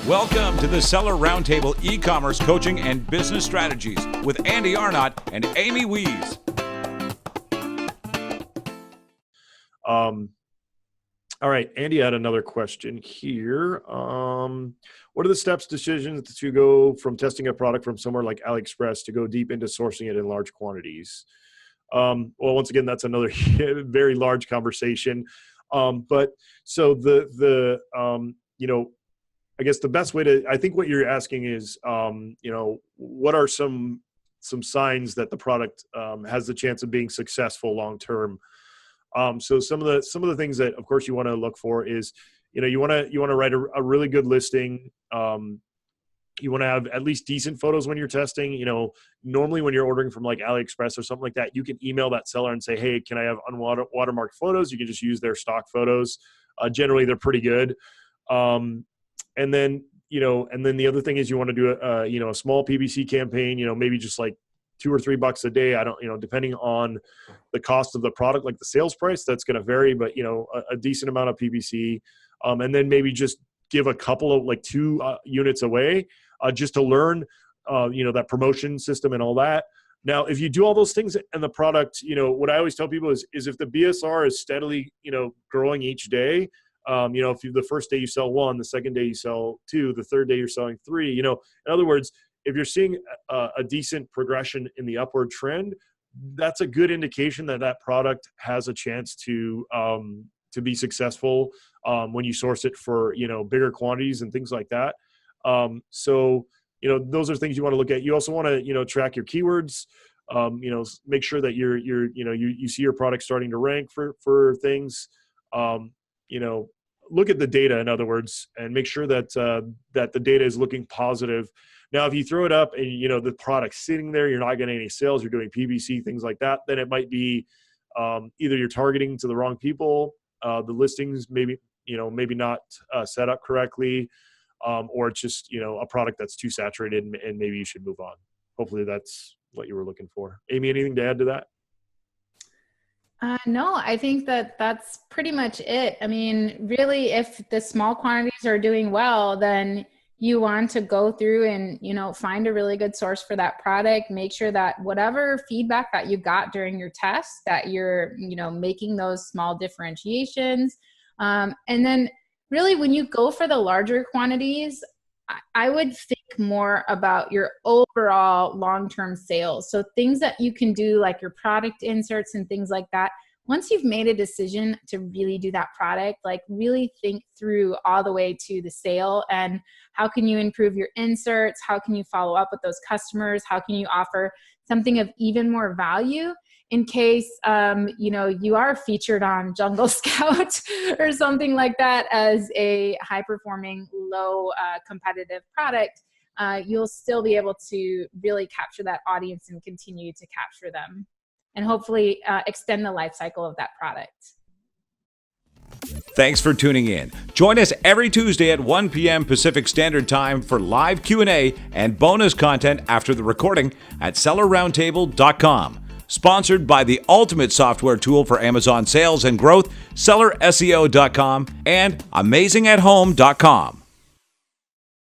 Welcome to the Seller Roundtable e-commerce coaching and business strategies with Andy Arnott and Amy Wees. All right, Andy had another question here. What are the steps, decisions to go from testing a product from somewhere like AliExpress to go deep into sourcing it in large quantities? Well, once again, that's another very large conversation. But so I guess the best way to, I think what you're asking is, what are some signs that the product has the chance of being successful long term? So some of the things that, of course, you want to look for is, you want to write a really good listing. You want to have at least decent photos when you're testing. Normally when you're ordering from like AliExpress or something like that, you can email that seller and say, hey, can I have watermarked photos? You can just use their stock photos. Generally, they're pretty good. And then the other thing is you want to do a small PPC campaign, maybe just like $2 or $3 a day. I don't, depending on the cost of the product, like the sales price, that's going to vary, but a decent amount of PPC. And then maybe just give a couple of like 2 units away, just to learn, that promotion system and all that. Now, if you do all those things and the product, what I always tell people is if the BSR is steadily, growing each day, if the first day you sell 1, the second day you sell 2, the third day you're selling 3, in other words, if you're seeing a decent progression in the upward trend, that's a good indication that that product has a chance to be successful when you source it for, bigger quantities and things like that. So those are things you want to look at. You also want to, track your keywords, make sure that you see your product starting to rank for things. Look at the data, in other words, and make sure that that the data is looking positive. Now, if you throw it up and the product's sitting there, you're not getting any sales, you're doing PPC, things like that, then it might be either you're targeting to the wrong people, the listings maybe not set up correctly, or it's just a product that's too saturated and maybe you should move on. Hopefully, that's what you were looking for. Amy, anything to add to that? No, I think that's pretty much it. I mean, really, if the small quantities are doing well, then you want to go through and, find a really good source for that product. Make sure that whatever feedback that you got during your test, that you're, making those small differentiations. And then really when you go for the larger quantities, I would think more about your overall long-term sales. So things that you can do, like your product inserts and things like that. Once you've made a decision to really do that product, like really think through all the way to the sale and how can you improve your inserts? How can you follow up with those customers? How can you offer something of even more value in case, you are featured on Jungle Scout or something like that as a high-performing, low competitive product, you'll still be able to really capture that audience and continue to capture them and hopefully extend the life cycle of that product. Thanks for tuning in. Join us every Tuesday at 1 p.m. Pacific Standard Time for live Q&A and bonus content after the recording at sellerroundtable.com. Sponsored by the ultimate software tool for Amazon sales and growth, sellerseo.com and amazingathome.com.